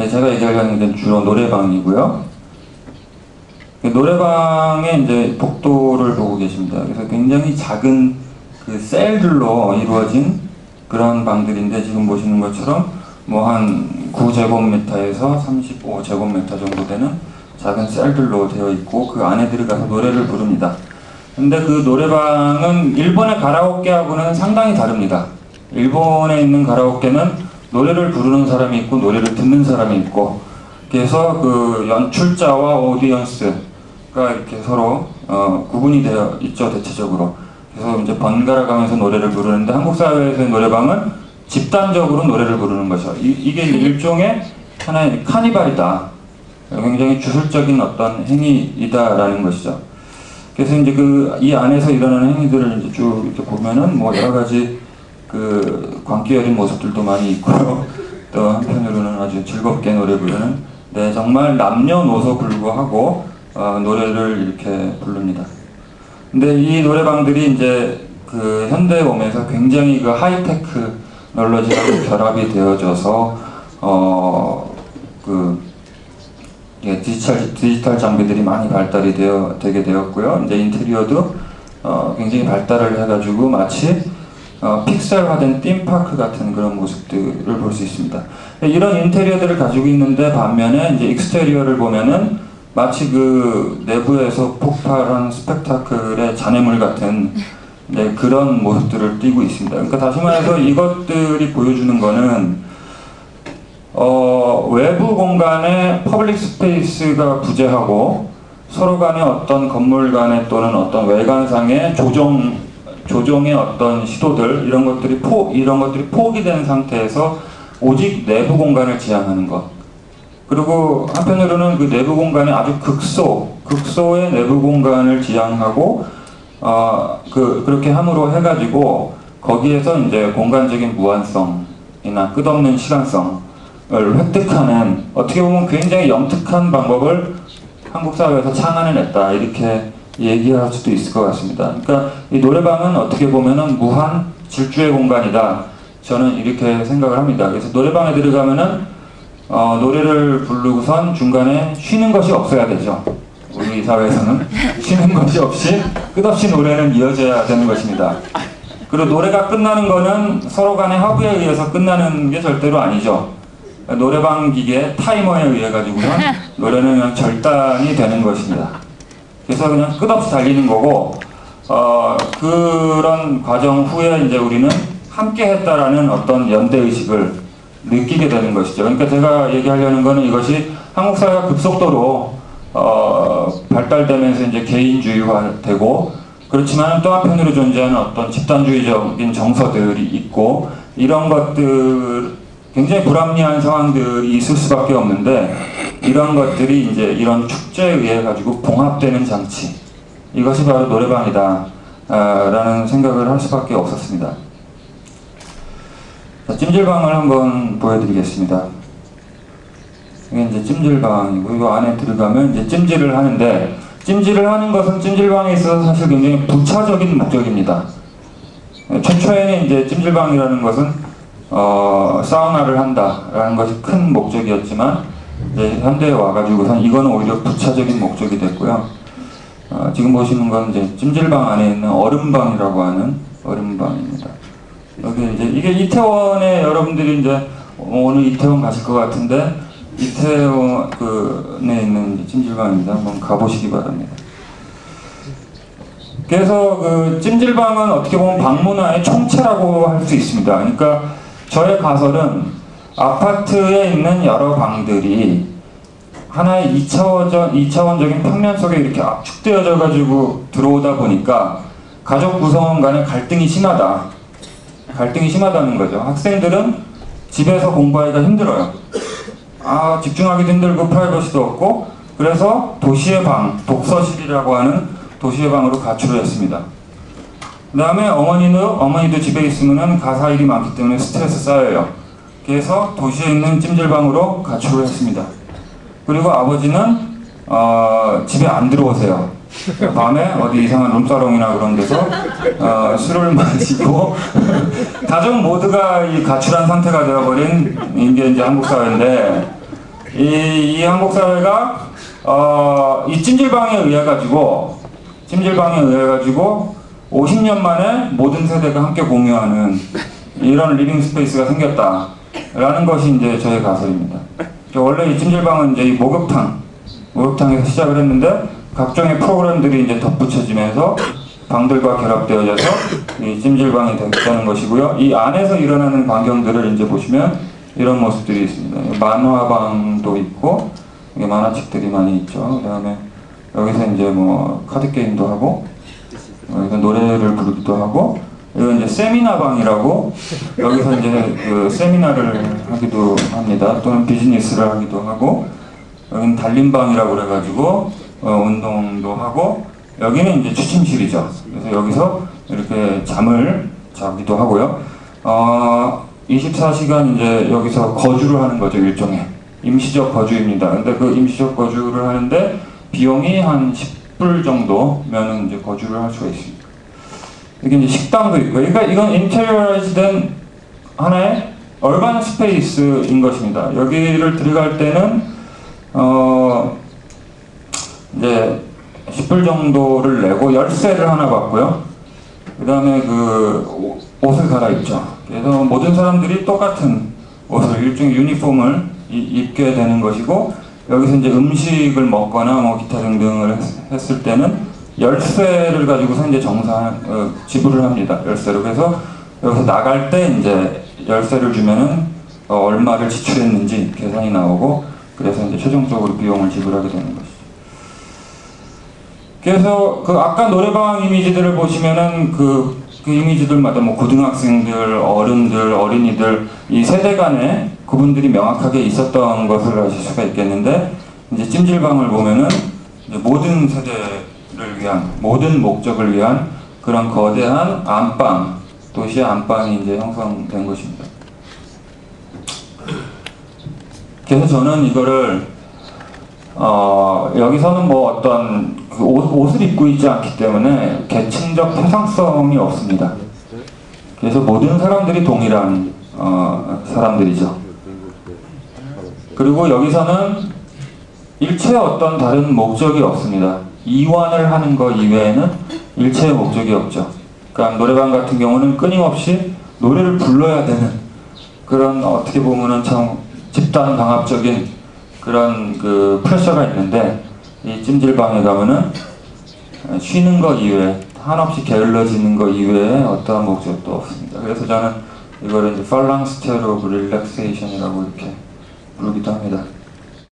네, 제가 얘기하려는 게 주로 노래방이고요. 노래방에 이제 복도를 보고 계십니다. 그래서 굉장히 작은 그 셀들로 이루어진 그런 방들인데, 지금 보시는 것처럼 뭐 한 9제곱미터에서 35제곱미터 정도 되는 작은 셀들로 되어 있고, 그 안에 들어가서 노래를 부릅니다. 근데 그 노래방은 일본의 가라오케하고는 상당히 다릅니다. 일본에 있는 가라오케는 노래를 부르는 사람이 있고 노래를 듣는 사람이 있고, 그래서 그 연출자와 오디언스가 이렇게 서로 구분이 되어 있죠, 대체적으로. 그래서 이제 번갈아 가면서 노래를 부르는데, 한국 사회에서의 노래방은 집단적으로 노래를 부르는 거죠. 이게 일종의 하나의 카니발이다. 굉장히 주술적인 어떤 행위이다라는 것이죠. 그래서 이제 이 안에서 일어나는 행위들을 이제 쭉 이렇게 보면은 뭐 여러 가지 그 광기 어린 모습들도 많이 있고요. 또 한편으로는 아주 즐겁게 노래 부르는, 네, 정말 남녀노소 불구하고 노래를 이렇게 부릅니다. 근데 이 노래방들이 이제 그 현대에 오면서 굉장히 그 하이테크 널러지하고 결합이 되어져서 예, 디지털 장비들이 많이 발달이 되게 되었고요. 이제 인테리어도 굉장히 발달을 해가지고 마치 픽셀화된 ธี파크 같은 그런 모습들을 볼 수 있습니다. 이런 인테리어들을 가지고 있는데, 반면에 이제 익스테리어를 보면은 마치 그 내부에서 폭발한 스펙타클의 잔해물 같은, 네, 그런 모습들을 띠고 있습니다. 그러니까 다시 말해서 이것들이 보여주는 거는 외부 공간의 퍼블릭 스페이스가 부재하고 서로 간의 어떤 건물 간의 또는 어떤 외관상의 조정의 어떤 시도들, 이런 것들이 포기된 상태에서 오직 내부 공간을 지향하는 것. 그리고 한편으로는 그 내부 공간의 아주 극소의 내부 공간을 지향하고 그렇게 함으로 해가지고 거기에서 이제 공간적인 무한성이나 끝없는 시간성을 획득하는, 어떻게 보면 굉장히 영특한 방법을 한국 사회에서 창안해냈다, 이렇게 얘기할 수도 있을 것 같습니다. 그러니까 이 노래방은 어떻게 보면은 무한 질주의 공간이다, 저는 이렇게 생각을 합니다. 그래서 노래방에 들어가면은 노래를 부르고선 중간에 쉬는 것이 없어야 되죠. 우리 사회에서는 쉬는 것이 없이 끝없이 노래는 이어져야 되는 것입니다. 그리고 노래가 끝나는 거는 서로 간의 합의에 의해서 끝나는 게 절대로 아니죠. 노래방 기계 타이머에 의해 가지고는 노래는 그냥 절단이 되는 것입니다. 그래서 그냥 끝없이 달리는 거고, 그런 과정 후에 이제 우리는 함께 했다라는 어떤 연대의식을 느끼게 되는 것이죠. 그러니까 제가 얘기하려는 거는, 이것이 한국 사회가 급속도로 발달되면서 이제 개인주의화되고, 그렇지만 또 한편으로 존재하는 어떤 집단주의적인 정서들이 있고, 이런 것들, 굉장히 불합리한 상황들이 있을 수밖에 없는데, 이런 것들이 이제 이런 축제에 의해 가지고 봉합되는 장치, 이것이 바로 노래방이다 라는 생각을 할 수밖에 없었습니다. 자, 찜질방을 한번 보여드리겠습니다. 이게 이제 찜질방이고, 이 안에 들어가면 이제 찜질을 하는데, 찜질을 하는 것은 찜질방에 있어서 사실 굉장히 부차적인 목적입니다. 최초에는 이제 찜질방이라는 것은 사우나를 한다라는 것이 큰 목적이었지만, 이제 현대에 와가지고선 이거는 오히려 부차적인 목적이 됐고요. 지금 보시는 건 이제 찜질방 안에 있는 얼음방이라고 하는 얼음방입니다. 여기 이제 이게 이태원에, 여러분들이 이제 오늘 이태원 가실 것 같은데, 이태원에 있는 찜질방입니다. 한번 가보시기 바랍니다. 그래서 그 찜질방은 어떻게 보면 방문화의 총체라고 할 수 있습니다. 그러니까 저의 가설은 아파트에 있는 여러 방들이 하나의 2차원적인 평면 속에 이렇게 압축되어져 가지고 들어오다 보니까 가족 구성원 간의 갈등이 심하다는 거죠. 학생들은 집에서 공부하기가 힘들어요. 집중하기도 힘들고 프라이버시도 없고, 그래서 도시의 방, 독서실이라고 하는 도시의 방으로 가출을 했습니다. 그 다음에 어머니도 집에 있으면 가사 일이 많기 때문에 스트레스 쌓여요. 그래서 도시에 있는 찜질방으로 가출을 했습니다. 그리고 아버지는 집에 안 들어오세요. 밤에 어디 이상한 룸사롱이나 그런 데서 술을 마시고 가족 모두가 이 가출한 상태가 되어버린 게 이제 한국 사회인데, 이 한국 사회가 이 찜질방에 의해 가지고 50년 만에 모든 세대가 함께 공유하는 이런 리빙 스페이스가 생겼다라는 것이 이제 저의 가설입니다. 원래 이 찜질방은 이제 이 목욕탕에서 시작을 했는데 각종의 프로그램들이 이제 덧붙여지면서 방들과 결합되어져서 이 찜질방이 되는 것이고요. 이 안에서 일어나는 광경들을 이제 보시면 이런 모습들이 있습니다. 만화방도 있고 만화책들이 많이 있죠. 그다음에 여기서 이제 뭐 카드 게임도 하고 여기서 노래를 부르기도 하고 이건 이제 세미나방이라고 여기서 이제 그 세미나를 하기도 합니다. 또는 비즈니스를 하기도 하고 여기는 달림방이라고 그래가지고 운동도 하고 여기는 이제 취침실이죠. 그래서 여기서 이렇게 잠을 자기도 하고요. 24시간 이제 여기서 거주를 하는 거죠. 일종의 임시적 거주입니다. 근데 그 임시적 거주를 하는데 비용이 한 10불 정도면은 이제 거주를 할 수가 있습니다. 이게 이제 식당도 있고, 그러니까 이건 인테리어라이즈 된 하나의 얼반 스페이스인 것입니다. 여기를 들어갈 때는 이제 10불 정도를 내고 열쇠를 하나 받고요. 그 다음에 그 옷을 갈아입죠. 그래서 모든 사람들이 똑같은 옷을 일종의 유니폼을 입게 되는 것이고, 여기서 이제 음식을 먹거나 뭐 기타 등등을 했을 때는 열쇠를 가지고서 이제 지불을 합니다. 열쇠로. 그래서 여기서 나갈 때 이제 열쇠를 주면은 얼마를 지출했는지 계산이 나오고, 그래서 이제 최종적으로 비용을 지불하게 되는 것이죠. 그래서 그 아까 노래방 이미지들을 보시면은 그 이미지들마다 뭐 고등학생들, 어른들, 어린이들 이 세대 간에 구분들이 명확하게 있었던 것을 아실 수가 있겠는데, 이제 찜질방을 보면은 이제 모든 세대를 위한, 모든 목적을 위한 그런 거대한 안방, 도시의 안방이 이제 형성된 것입니다. 그래서 저는 이거를 여기서는 뭐 어떤 그 옷을 입고 있지 않기 때문에 계층적 타상성이 없습니다. 그래서 모든 사람들이 동일한 사람들이죠. 그리고 여기서는 일체의 어떤 다른 목적이 없습니다. 이완을 하는 것 이외에는 일체의 목적이 없죠. 그러니까 노래방 같은 경우는 끊임없이 노래를 불러야 되는 그런 어떻게 보면은 참 집단 강압적인 그런 그 프레셔가 있는데, 이 찜질방에 가면은 쉬는 것 이외에 한없이 게을러지는 것 이외에 어떠한 목적도 없습니다. 그래서 저는 이거를 이제 팔랑스테로 릴렉세이션이라고 이렇게 부르기도 합니다.